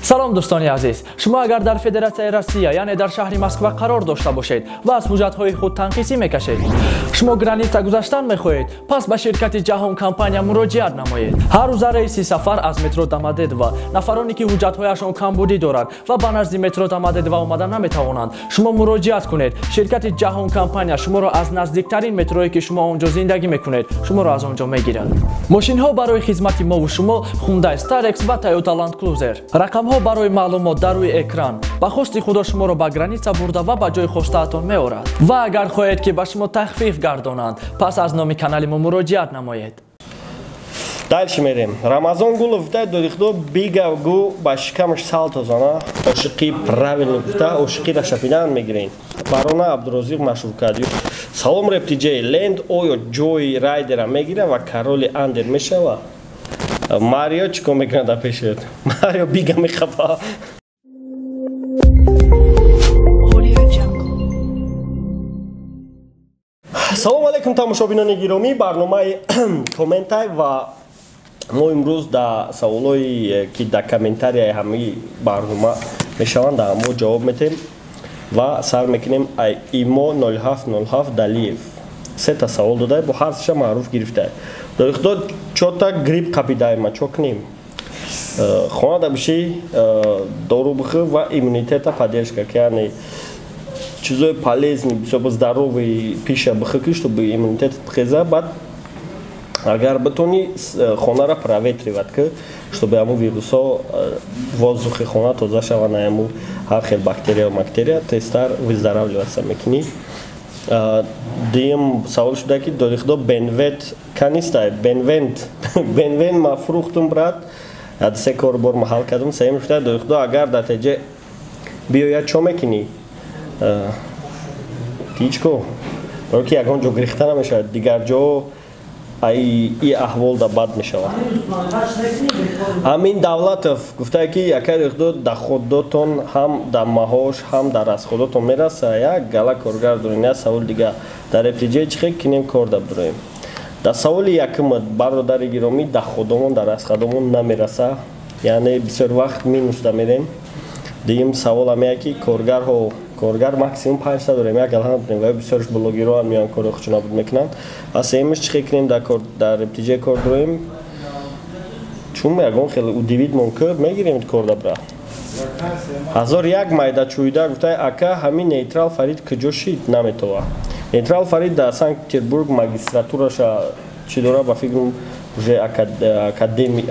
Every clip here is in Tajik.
سلام دوستان عزیز، شما اگر در فدراسیون روسیه یعنی در شهر مسکو قرار داشته باشید و از حجت‌های خود تنقیصی میکشید، شما گرانیتا گذاشتن میخواهید، پس به شرکت جهان کمپانی مراجعه نمایید. هر روز رئیس سفر از مترو دامدید و نفرانی که حجت‌هایشان کمبودی دارند و به نزد مترو دامدید و آمدن نمیتوانند، شما مراجعه کنید. شرکت جهان کمپانی شما را از نزدیکترین مترویی که شما اونجا زندگی میکنید، شما را از اونجا میگیرد. ماشین ها برای خدمت ما و شما هوندای استارکس و تویوتا لند کروزر. رقم ها برای معلومات در روی اکران. با خواست خدا شما را به گرانیتا برده و به جای خواسته‌تان میآورد. و اگر خواهید که به شما تخفیف گردانند، پس از نام کانال ما مراجعه نمایید. Дальше мерем. Рамазон Гулов да дорихдо бига гу башкамш салто зана. Ошиқи правильно гуфта, ошиқи ра шапидан мегирин. Barona Абдурозиқ машҳур кардӣ. Салом RAP.TJ ленд оё ҷои райдера мегира ва короли андер мешава. Марио чӣ кор мекунад дар пешот? Марио бига мехапа. Салом алейкум тамошобинони гиромӣ, барномаи комментай ва мо имрӯз дар саволҳои ки дар комментарияи ҳамаи барнома мешаванд дар мо ҷавоб медиҳем ва сар мекунем имо 0707 далиев сета савол додай бо ҳарфша маъруф гирифтай дорихдо чота грип қапидаима чо кунем хона да биши дору бихӯ ва иммунитета поддержка ки яъне чизои полезни бисёр здоровый пиша бихӯ ки чтобы иммунитет хеза баъд агар битони хонара проветривад ки чтобы ҳамун вирусҳо воздухи хона тоза шаванд ҳамун ҳар хел бактерия мактерия тезтар выздоравливаться мекунӣ. Дим савол шуда ки дорихдо бенвет канистай бенвен ма фрухтум брат се кор бор маҳал кардам сеем шуда дорихдо агар дар теҷе биёяд чо мекунӣ тичко баро ки ягон ҷо гирифта намешавад дигар ҷо и аҳвол да бад мешавад. Амин Давлатов гуфтае ки яка дорихдо доходотон ҳам дар маҳош ҳам дар расходотон мераса як гала коргар дорем як савол дига дар RAP.TJ чӣ хел кинем кор даб дорем. Дар саволи якумат бародари гиромӣ доходомон дар расходомон намераса яъне бисёр вақт минус да мерем. Дуюм савол ҳамея ки коргар максимум 500 дорем як гала надорем ва бисёрш блогерҳо ҳам меоян кори худшо набуд мекунанд ва сеюмаш чӣ хел кинем дар RAP.TJ кор дорем чун ягон хел удивид монкӯ мегирем кор дабра 1001 майда чӯида гуфтае ака ҳамин нейтрал фарид куҷо шид наметова нейтрал фарид дар санкт петербург магистратураша чӣ дора ба фикрам уже академи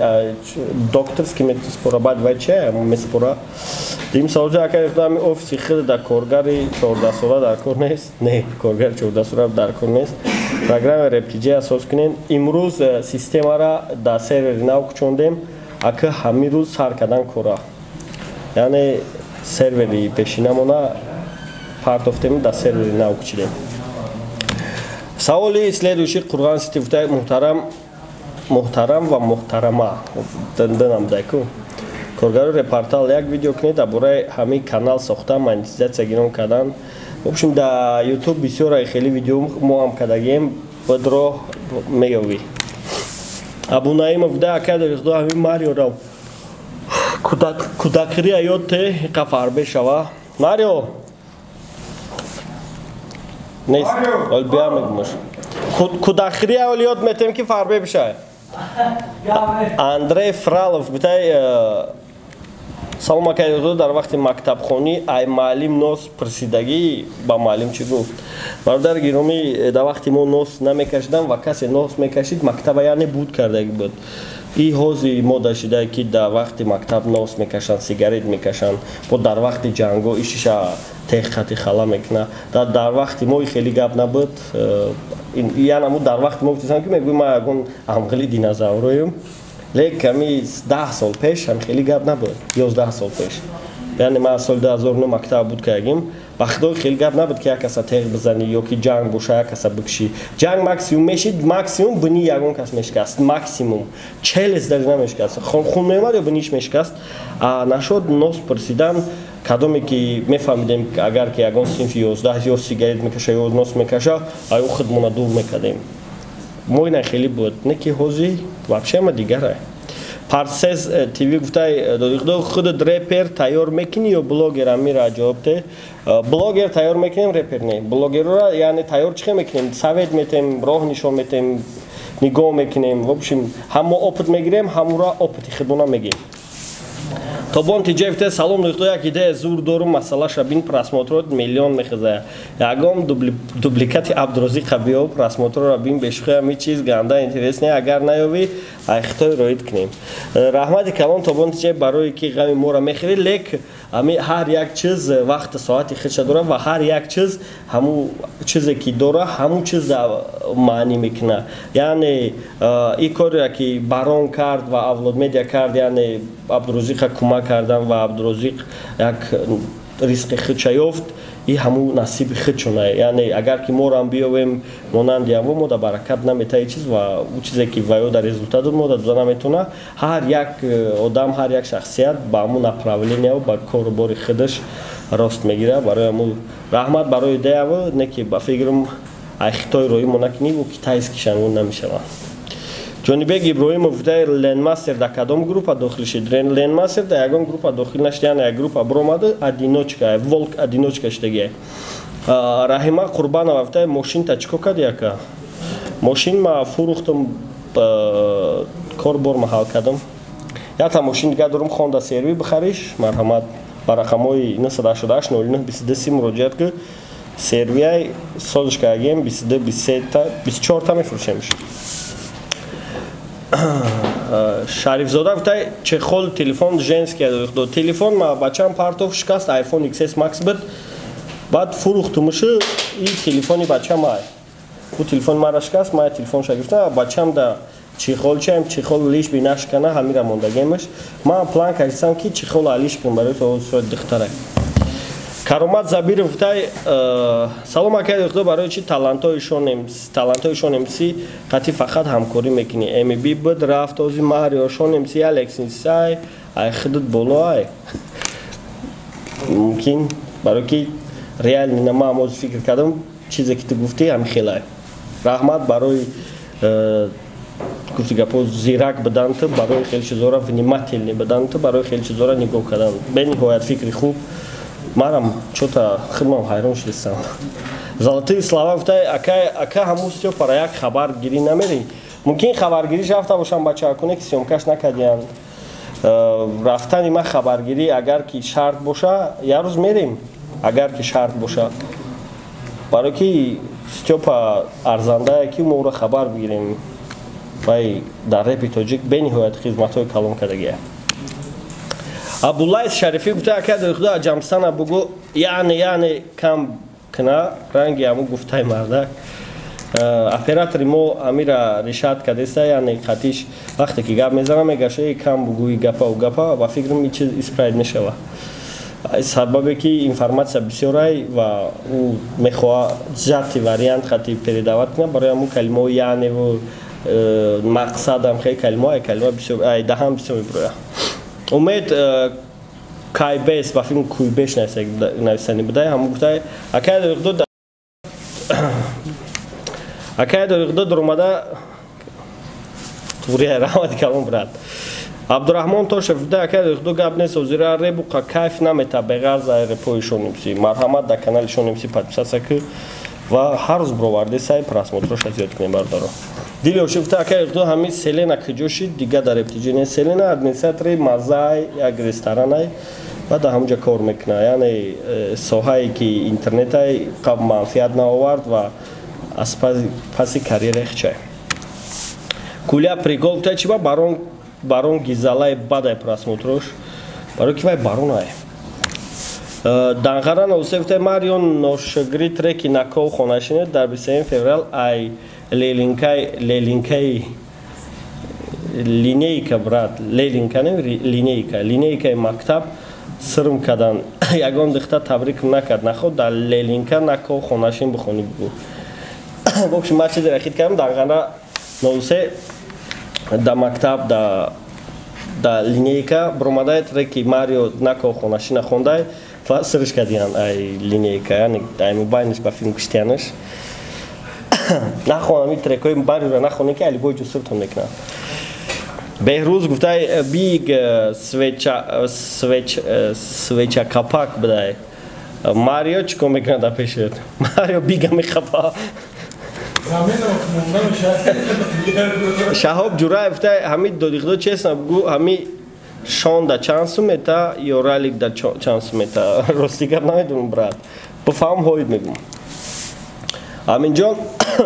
докторски метспора баъд вай чия меспора дим саволҷа ака ами офиси хеле дар коргари 14 сола дар кор нест не коргари 14 сола дар кор нест программа RAP.TJ асос кунем имрӯз системара дар сервери нав кучондем ака ҳамин рӯз ҳар кадан кора яъне сервери пешинамона партофтем дар сервери нав кучидем. Саволи следующий Қурған ситифтай муҳтарам ва муҳтарама дынам дайку коргаро репортал як видео кунед дар бораи ҳамин канал сохта монетизатсия гирон кардан в общем дар YouTube бисёр хеле видео мо ҳам кардагием бодро меёвӣ Абунаимов да ака дорихдо ҳамин Мариора кӯдакири ёдте иқа фарбе шава Марио нест ол биа мегумаш кӯдакири ол ёд метем ки фарбе бишай Андрей Фралов гуфтай салом ака дар вақти мактабхонӣ ай маълим нос пурсидагӣ ба маълим чӣ гуфт бародари гиромӣ дар вақти мо нос намекашидам ва касе нос мекашид мактаба яъне буд кардагӣ буд и ҳозир мода шудае ки дар вақти мактаб нос мекашанд сигарет мекашанд бо дар вақти ҷанго ишиша теққати хала мекунад дар вақти мо хеле гап набуд яъне дар вақти мо гуфтам ки мегӯем ма ягон амғили динозавроем лек ками 10 сол пеш ҳам хеле гап набуд 11 сол пеш яъне ма соли 2009 мактаб буд кардагим ба худо хеле гап набуд ки як каса теғ бизанӣ ё ки ҷанг боша як каса бикушӣ ҷанг максимум мешид максимум бини ягон кас мешикаст максимум челес даже намешикаст хун меомад ё биниш мешикаст нашуд нос пурсидан кадоме ки мефаҳмидем агар ки ягон синфи 11 ё сигарет мекаша ё нос мекаша аю худмона дур мекардем мо ина хеле буд не ки ҳозир вообще ма дигаре Парсез ТВ гуфтай додиқдо худ репер тайёр мекунӣ ё блогер амира ҷавобте блогер тайёр мекунем репер не блогерро яъне тайёр чӣ мекунем совет метем роҳ нишон метем нигоҳ мекунем в общем ҳама опыт мегирем ҳамура опити худона мегем КОРОЛИ те салом дохто як идея зур дорум масъалаша бин просмотрот миллион мехизая ягон дубликати Абдурозиқ биё просмотрора бин бешухая ми чиз ганда интересне агар наёвӣ ай хитои роид кунем раҳмати калон КОРОЛИ барои ки ғами мора мехӯри лек ҳар як чиз вақти соати худша дора ва ҳар як чиз ҳамун чизе ки дора ҳамун чиз маънӣ мекуна яъне ин коре ки Барон кард ва Авлод медиа кард яъне Абдурозиқа кӯмак кардан ва Абдурозиқ як ризқи худша ёфт ин ҳамун насиби худшона яъне агар ки морам биёвем монанди аво мо да баракат наметаи чиз ва чизе ки ваё да результат мо да дода наметона ҳар як одам ҳар як шахсият ба ҳамун направление ба корубори худаш рост мегира барои ҳамун раҳмат барои идеяво не ки ба фикрам ай хитой роӣ мо накунӣ ву китайс кишанон намешавад ҷонибек иброҳимов гуфтаи ленмастер да кадом группа дохил шид ленмастер да ягон группа дохил нашид яъне як группа бромада одиночка волк одиночка шудагия раҳима қурбанова гуфтаи мошинта чӣ кор карди яка мошин ма фурӯхтам кор бор маҳал кардам якта мошин дига дорум хонда серви бихариш марҳамат ба рақамҳои 988 0922 муроҷиат ки сервияи солишка агем 22-24 мефурӯшемш Шарифзода гуфтай чехол телефон женский телефон ма бачам партов шикаст iPhone XS Max буд баъд фурӯхтумушу и телефони бачам ай у телефон мара шикаст ма телефонша гирифтам бачам да чехолчаем чехол лиш би нашкана ҳамира мондагемаш ман план кардам ки чехол алиш кунам барои то сурат духтара Каромат Забиров гуфтай салом акай дохто барои чи талантои Шон МС қати фақат ҳамкорӣ мекунӣ MB буд рафт ози Марио Шон МС Алекс Инсай ай худут боло ай мумкин барои ки реально на ман оз фикр кардам чизе ки ту гуфтӣ ҳами хелай раҳмат барои гуфти гапо зирак будан ту барои хеле чизора внимательный будан ту барои хеле чизора нигоҳ кардан бениҳоят фикри хуб марам чота хидмам ҳайрон шудистам золотии слова гуфтай ака ҳамун стёпара як хабаргирӣ намерӣ мумкин хабаргириш рафта бошам ба чакуне ки сёмкаш накардиянд рафтани ма хабаргирӣ агар ки шарт боша як рӯз мерем агар ки шарт боша барои ки стёпа арзандае ки моро хабар бигирем вай дар RAP.TJ бениҳоят хизматҳои калон кардагия Абдуллаис Шарифӣ гуфта ака дар худо аҷамстана бугу яъне кам кна ранги ҳамун гуфтаи мардак оператори мо амира решат кардеста яъне қатиш вақте ки гап мезана мегаша кам бугӯи гапа ва фикрам ин чиз исправид мешава сабабе ки информация бисёрай ва ӯ мехоҳад ҷати вариант хати передават кунад барои ҳамун калимаҳои яъневу мақсадам хеле калимаҳои калима бисёр даҳам бисёр меброяд умед кайбес ба филм куйбеш нависани будай ҳамун гуфтай акай дориқдо дуромада турия раҳмати калон брат Абдураҳмон Тошев гуфтай акай дориқдо гап нест озира ребуқа кайф намета беғарза репои Шон МС марҳамат да канали Шон МС подписаться ки ва ҳар рӯз бироварди сай просмотроша зиёд кунем бардоро Дилёшев гуфта акай дориқдо ҳамин Селена куҷоши дига дар RAP.TJ не Селена администратори мазай як ресторанай ва да ҳамуҷа кор мекуна яъне соҳае ки интернетай қабл манфиат наовард ва аз паси карьераи хичай Кулия Пригол гуфта чи ба Барон гизалай бадай просмотрош барои ки вай Баронае Данғара Наусеф гуфта Марион ношигри треки наков хонашинед дар 27 феврал ай лелинкаи линейка брат лелинка не линейкаи мактаб сирм кардан ягон дихта табрик накард наход дар лелинка наков хонашин бихонӣ бугӯ в общем ма чизе рахид кардам Данғара Наусеф да мактаб да линейка бромадай треки Марио наков хонашина хондай ва сирш кардиян ай линейка яъне ай мубайниш ба филм киштиянаш нахонам ин трекҳои Мариоро нахонем ки алибой ҷусуртон мекунад بهروز گفته بیگ سویچا کپاک بدای ماریو چیکو میکنه در پیشت ماریو بیگا میخپا شهاب جورای گفته همین دو دیگه چیست بگو همین شون در چند سومتا یا رالیک در چند سومتا راستی کار نمیدونم برات بفهم هوید میگم همین جان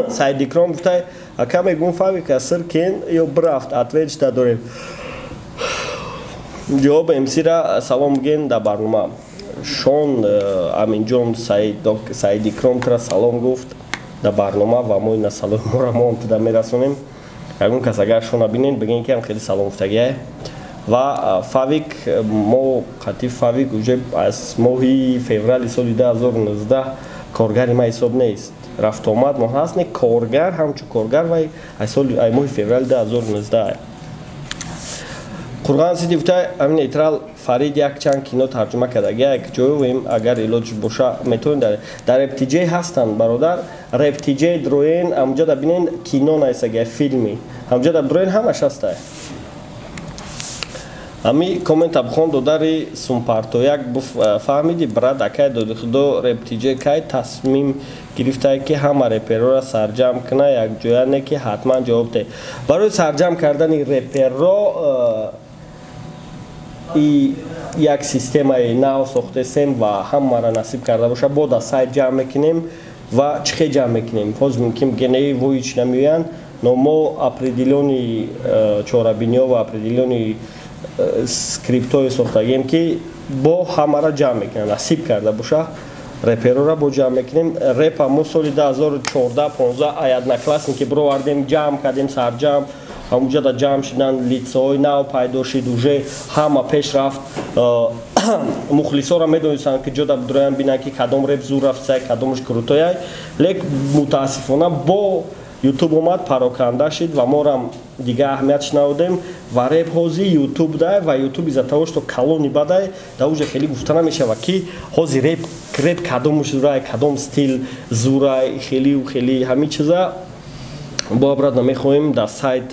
سعید اکرام گفته اکا میگم فاوی کسر کن یا برافت اتویج تا داریم جواب امسی را سلام گین در برنامه شون همین جان سعید اکرام کرا سلام گفت در برنامه و ما این سلام را ما انتدا میرسونیم اگه کس اگر شون بینین بگین که هم خیلی سلام گفتگیه و فاویک ما قطعی فاویک از ماهی فوریه سال 2019 کارگری ما حساب نیست رفت آمد ما هست نه کارگر همچون کارگر و ای ماه فوریه 2019 قرغان سیدی گفته همین ایترال فرید یک چند کینو ترجمه کرده یک جویم اگر ایلوج باشه میتونین در RAP.TJ هستن برادر RAP.TJ دروین همجا در بینین کینو نیست فیلمی همجا در دروین همش هسته امی کامنت ابخون دوداری سومپارتو یک فهمیدی براد اکای دو RAP.TJ کای تصمیم گرفته که همه رپرو را سرجم کنه یک جویا نه که حتما جواب ده برای سرجم کردن رپرو یک سیستم نو ساخته سیم و همه را نصیب کرده باشه با سایت جمع میکنیم و چخه جمع میکنیم باز ممکن گنه و هیچ نمیوین نمو اپریدیلونی چورابینیو و اپریدیلونی سکریپتوی ساختگیم که با همه را جمع میکنیم نصیب کرده باشه رپرو را با جمع میکنیم رپ همو سالی 2014-15 آید نکلاسیم که برو وردیم جمع کردیم سرجم همونجا دا جمع شدن لیتسه های نو پیدا شد اوژه همه پیش رفت مخلص ها را میدونستن که جدا بدرویان بینن که کدام رپ زور رفت سای کدامش کروتای لیک متاسفانه با یوتیوب اومد پراکنده شد و ما را دیگه اهمیتش نودیم و رپ هازی یوتیوب ده و یوتیوب زتاوش تو کلونی بده دا اوژه خیلی گفته نمیشه و که هازی رپ کدامش زورای کدام ستیل زورای خیلی و خیلی همین چیزا با براد نمیخوایم در سایت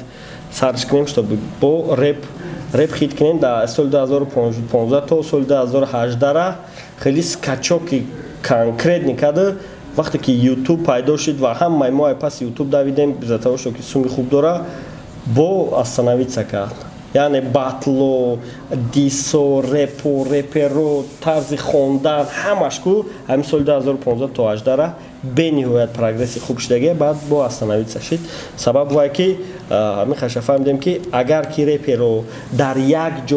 سرچ کنیم شد با رپ خیت کنیم در سال 2015 تا سال 2018 را خیلی سکچوکی کنکرت نکرده وقتی که یوتیوب پیدا شد و هم ما پس یوتیوب دویدیم بزرگتر شد که سومی خوب داره با остановиться کرد یعنی باتلو دیسو رپو رپرو طرز خوندن همش کو همین سال 2015 تا 2018 را به نهایت پروگرسی خوب شدگی بعد با остановиться شد سبب وای که همین خشم فهمیدیم که اگر کی رپرو در یک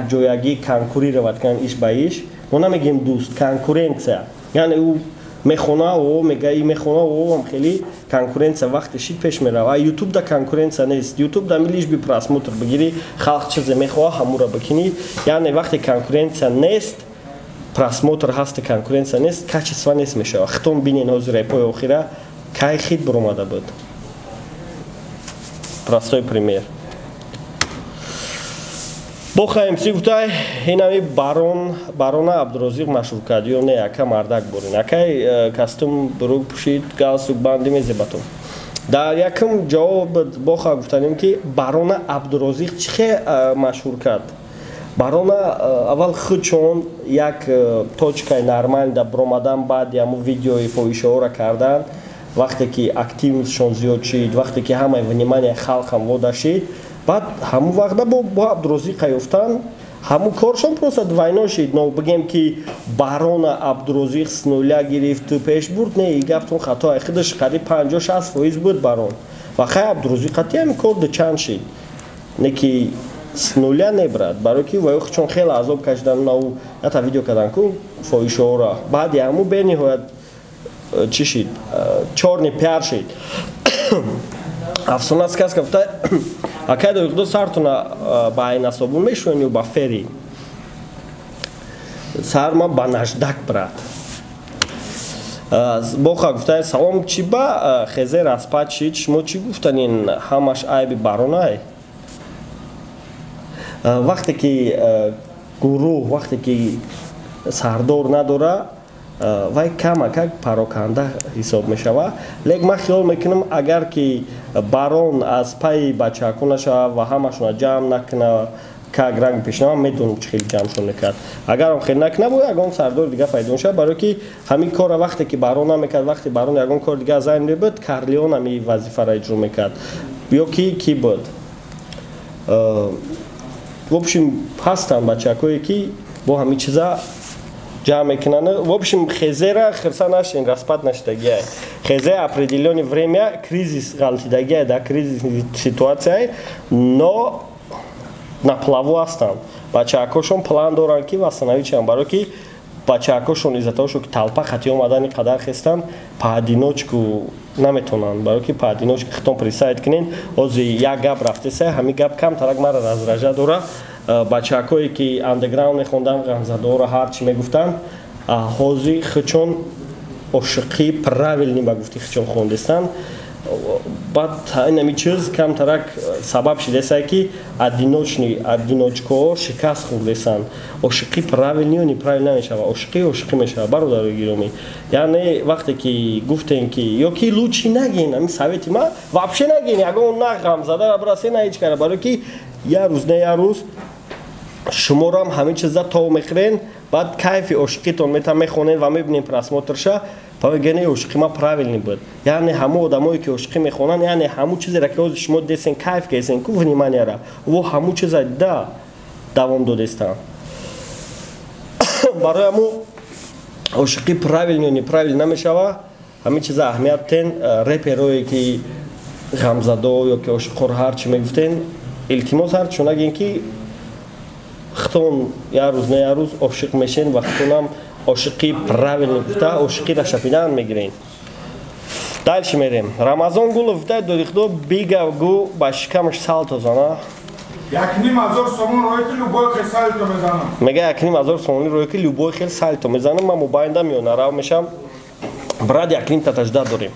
جایگی کنکوری رو کردن ایش با ایش ما نمیگیم دوست کنکورنسیا یعنی او میخونه و میگه ای میخونه و هم خیلی کنکورنس وقتی شید پیش میره و یوتیوب دا کنکورنس نیست یوتیوب دا میلیش بی پراسموتر بگیری خلق چیز میخواه همو را بکنی یعنی وقتی کنکورنس نیست پراسموتر هست کنکورنس نیست کچسوا نیست میشه ختم بینین حضور رپای اخیره که خید برامده بود پراستای پریمیر بخوایم سی گفتای این همی بارونا عبدورозیق مشهور کردیو نه اکا مردک برین اکای کستم بروگ پوشید گالسوک باندی میزیبتون در یکم جواب بخواه گفتنیم که بارونا عبدورозیق چه مشهور کرد بارونا اول خود چون یک توچکای نرمال در برامدن بعد یمو ویدیوی فویشه ها را کردن وقتی که اکتیوشون زیاد شید وقتی که همه ونیمانی خلق هم واده شید بعد همون وقت با عبدورозیق یافتن همون کارشون پروسه دوینا شد نو بگیم که بارونا عبدورозیق سنوله گرفت پیش برد نه گفتون خطا خودش قریب 50-60% بود بارون و خیلی عبدورозیق قطعی هم کرد چند شد نه که سنوله نبرد برای که وای چون خیلی عذاب کشیدن نو تا ویدیو کردن که فویشه ها را بعد همون به نهایت چی شد 4 پیار شد افسانه است کس گفته اکای دو سرتون با این حسابون میشونی و با فری سر ما با نجدک برد بخواه گفته سلام چی با خیزه رسپت شید شما چی گفتنین همش عیبی بارونای وقتی که گروه وقتی که سردار نداره вай камакак пароканда ҳисоб мешава. Лек ман хиёл мекунам агар ки барон аз пайи бачаҳаку нашава ва ҳамашона ҷамъ накуна как ранг пешнава, медонам чӣ хеле ҷамъшон мекард. Агарам хеле накуна бо ягон сардори дига пайдо мешава, барои ки ҳамин кора вақте ки Барона мекард, вақте Барон ягон кор дига аз айн мебуд, Карлеон ҳами вазифаро иҷро мекард. Ё ки буд. В общем, ҳастанд бачакое ки бо ҳамин чиза ҷамъ мекунанд. В общем, хезера хирса нашин, распад наштагия. Хезе определённое время кризис галтидагия, да, кризис ситуация, но на плаву ҳастанд. Бачаҳакошон план доранд ки восстановить шаванд, барои ки бачаҳакошон из-за того, ки талпа хати омадани қадар хестанд, поодиночку наметонанд, барои ки поодиночку хитон присайд кунен, ҳозир як гап рафтеса, ҳамин гап камтарак мара раздража дора. Бачаҳакое ки андеграунд мехондан, ғамзадора ҳарчи мегуфтанд, ҳозир хичон ошиқи правилни ба гуфти хичон хондестанд. Баъд ҳамин чиз камтарак сабаб шидесае ки одиночкоҳо шикаст хӯрдесанд. Ошиқи правилни ё неправил намешава, ошиқи мешава. Бародарои гиромӣ, яъне вақте ки гуфтем ки ё ки лучи нагин, ҳамин совети ма вообще нагин, ягон на ғамзада брасе на ҳеҷ кара, барои ки як рӯз не як рӯз шуморам ҳамин чиза то мехӯрен, баъд кайфи ошиқитон мехонен ва мебинем просмотрша, павегени ошиқи ма правилни буд. Яъне ҳамо одамое ки ошиқи мехонанд, яъне ҳамо чизеро ки ҳозир шумо десен кайф кесен ку вниманияра, во ҳамо чиза да давом додестанд. Барои ҳамо ошиқи правилни ё неправил намешава, ҳамин чиза аҳамият тен. Реперое ки ғамзадо ё ки ошиқоро ҳарчи мегуфтен, илтимос ҳарчо нагин ки хитон як рӯз не як рӯз ошиқ мешен ва хитонам ошиқи правилни гуфта ошиқиро шапидан мегирен. Дальше мерем. Рамазон Гулов гуфта додихдо бигавгу ба шикамаш салто зана. 1,5 сомон роҳи любой хел салто мезанам. Мега 1,5 сомони роҳи ки любой хел салто мезанам. Ман мобайнда меонарав мешам. Брат 1,18 дорем.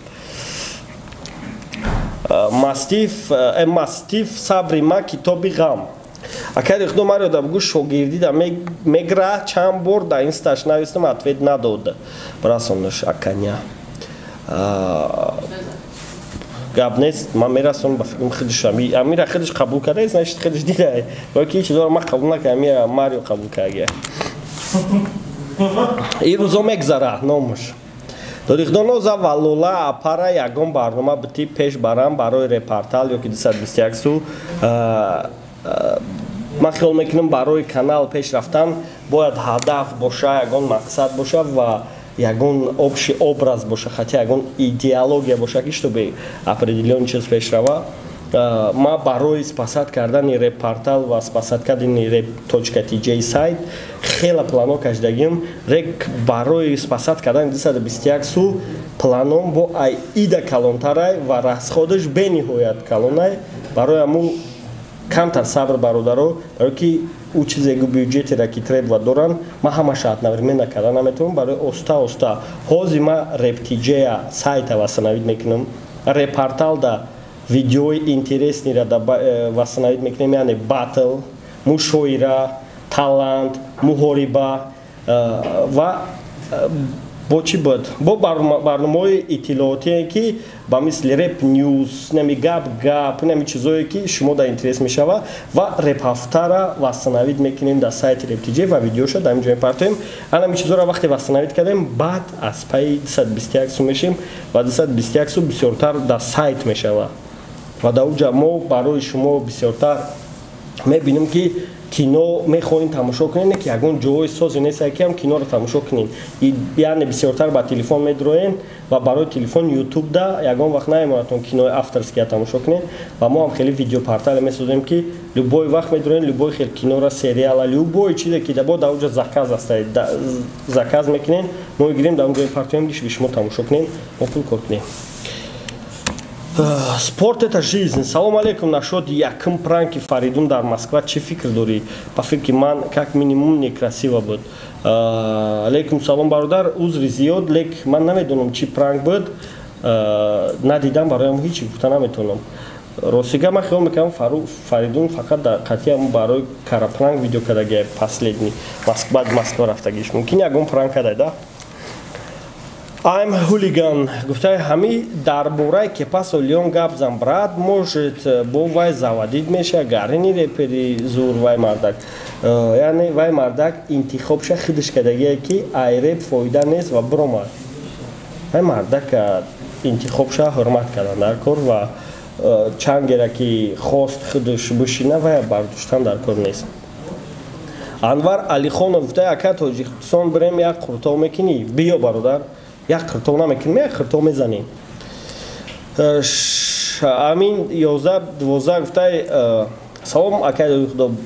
Мастиф сабри ма китоби ғам. Акади худо маро да бигӯ шогирдӣ да мегра чанд бор да инсташ навистам, ответ надод. Расонаш аканя. Гап нест, ман мерасон ба фикрам хидиш амира хидиш қабул карда, значит хидиш дида. Ё ки чизоро ман қабул накардам, амира марио қабул карда. И рӯзо мегзара номуш. Додихдоно за валола апара ягон барнома бити пеш барам барои репортал ё ки 221 су. Ман хиёл мекунам барои канал пеш рафтан бояд ҳадаф боша, ягон мақсад боша ва ягон общий образ боша, хотя ягон идеология боша ки чтобы определённый чиз пеш рава. Ма барои спасад кардани реп-портал ва спасад кардани RAP.TJ сайт хела плано кашдагим. Рек барои спасад кардани 221 су планом бо ай ида калонтарай ва расходаш бениҳоят калонай. Барои аму камтар сабр бародаро, барои ки у чизего бюджетера ки треба доран, ма ҳамаша одновременно карда наметавонам. Барои оста ҳозир ма RAP.TJ сайта восстановить мекунам, реп-портал да видеои интересниро да восстановить мекунем, яъне батл, мушоира, талант, муҳориба ва бо чӣ буд? Бо барномаҳои иттилоотие ки ба мисли реп ньюс, нами гап, нами чизое ки шумо да интерес мешава ва реп ҳафтара восстановить мекунем да сайти RAP.TJ ва видеоша да инҷо мепартоем. Анами чизоро вақте восстановить кардем, баъд аз пайи 221 су мешем ва 221 су бисёртар да сайт мешава. Ва да уҷа мо барои шумо бисёртар мебинем ки кино мехоҳем тамошо кунем, не ки ягон ҷои созе нестае ки ҳам киноро тамошо кунем. Яъне бисёртар ба телефон медроен ва барои телефон YouTube да ягон вақт наемонатон кинои авторския тамошо кунем ва мо ҳам хеле видеопортале месозем ки любой вақт медроен любой хел кинора, сериала, любой чизе ки дабо да уҷа заказ астаи заказ мекунем, мо гирем да унҷо мепартоем ки шумо тамошо кунем, мо пул кор кунем. Спорт это жизнь. Салом алейкум. Нашод яким пранки Фаридун дар Москва. Чӣ фикр дорӣ? По фикри ман как минимум некрасиво буд. Алейкум салом бародар. Узри зиёд, лек ман намедонам чӣ пранк буд. Надидам, бароям ҳеҷ гуфта наметавонам. Ростига ман хиёл мекунам Фаридун фақат қатъиан барои карапранк видео кардагия последний. Москва рафтагиш. Мумкин ягон пранк кадай да? I'm хулиган. Гуфтаи ҳами дар бораи Кепасо Леон гап зан брат, может бо вай заводид меша гарини репери зур вай мардак. Яъне вай мардак интихобша хидиш кардагие ки ай реп фоида нест ва биромад. Вай мардак интихобша ҳурмат кардан дар кор ва чангера ки хост хидиш бишина вай бардоштан дар кор нест. Анвар Алихонов гуфтаи ака Тоҷикистон бирем як қуртов мекунӣ? Биё бародар. Як қуртов намекунем, як қуртов мезанем. Амин 11-12 гуфтаи салом ака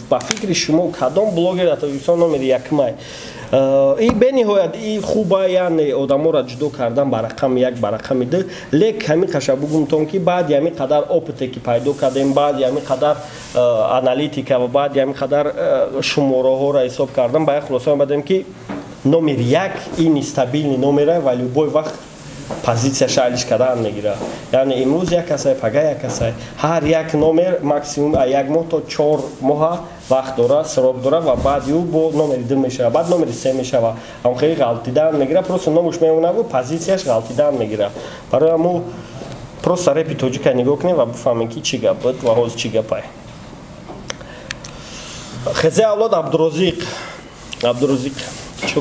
ба фикри шумо кадом блогер дар Тоҷикистон номери якмай? И бениҳоят и хуба яъне одаморо ҷудо кардан ба рақами як ба рақами ду, лек ҳамин қаша бугумтон ки баъди ҳамин қадар опите ки пайдо кардем, баъди ҳамин қадар аналитика ва баъди ҳамин қадар шумораҳоро ҳисоб кардан ба як хулоса омадем ки номер як ин нестабилни номера ва любой вақт позитсияша алиш кардан мегира. Яъне имрӯз як касай, пага як касай. Ҳар як номер максимум як моҳ то 4 моҳа вақт дора, срок дора ва баъди ӯ бо номери 2 мешава, баъд номери 3 мешава. Ам хеле ғалтидан мегира, просто номуш мемона ва позитсияш ғалтидан мегира. Барои ҳамун просто репи тоҷика нигоҳ кунем ва бифаҳмем ки чӣ гап буд ва ҳозир чӣ гапай. Хезе авлод Абдурозиқ. Абдурозиқ.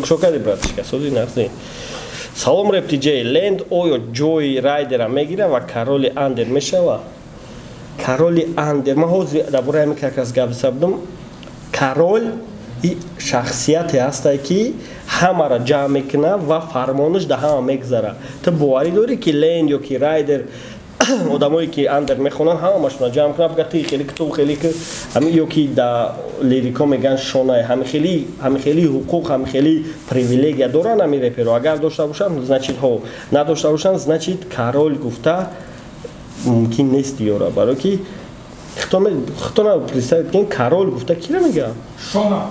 Шокади братишка, сози нахзи. Салом RAP.TJ, ленд оё ҷои райдера мегира ва короли андер мешава? Короли андер, ман ҳозир дар бораи ҳамин каркас гап сабдум. Корол и шахсияте ҳастае ки ҳамаро ҷамъ мекуна ва фармонаш дар ҳама мегзара. Ту боварӣ дорӣ ки ленд ё ки райдер одамое ки андер мехонанд ҳамашона ҷамъ кунанд, бигӯяд ти хеле ту хеле ки ҳамин ё ки дар лирико меган шонае ҳамин хеле ҳуқуқ, ҳамин хеле привилегия доранд ҳамин реперо. Агар дошта бошанд значит ҳо, надошта бошанд значит король гуфта мумкин нест ёра. Барои ки хитона представит ки король гуфта кира мегӯяд? Шона.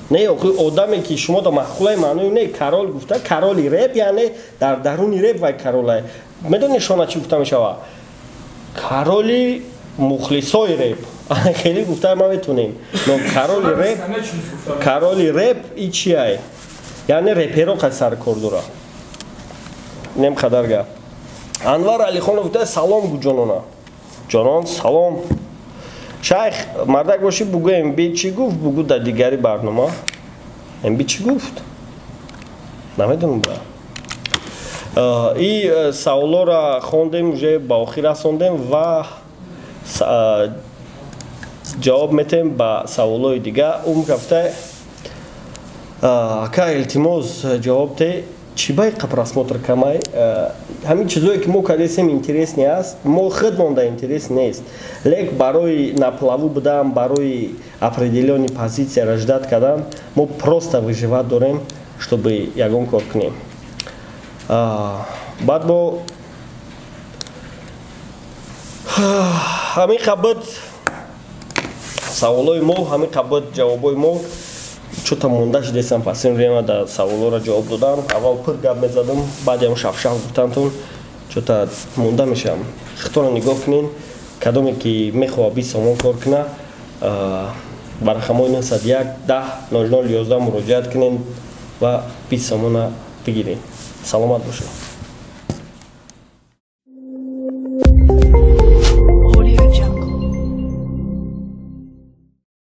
Не одаме ки шумо дар маъқулаи маънӯи не король гуфта, короли реп яъне дар даруни реп вай королае. Медони шона чӣ гуфта мешава? Короли мухлисои реп. Хеле гуфта ма метонем. Но короли реп и чиае? Яъне реперо қад сар кор дора. Нем қадар гап. Анвар Алихонов гуфта салом гуҷонона. Ҷонон салом. Шайх мардак бошӣ бугӯ МБ чӣ гуфт? Бугӯ дар дигари барнома. МБ чӣ гуфт? Намедонам ба. И саволора хондем, уже ба охир расондем ва ҷавоб метем ба саволои дига. Ум гуфта ака илтимос ҷавоб те чӣ баи қаб просмотр камай? Ҳамин чизое ки мо кардесем интересни аст, мо хид монда интерес нест. Лек барои наплаву будан, барои определёни позитсия раждат кардан, мо просто выживать дорем, чтобы ягон кор кунем. Баъд бо ҳамин қабат саволои мо, ҳамин қабат ҷавобои мо чӯта монда шудесам пасин рема дар саволора ҷавоб додам. Аввал пир гап мезадам, баъдиам шафшаф гуфтантон чӯта монда мешам. Хитона нигоҳ кунен, кадоме ки мехоҳа 20 сомон кор куна, ба рақамои 901 10 00 11 муроҷиат кунен ва 20 сомона бигирен. Саломат бошед.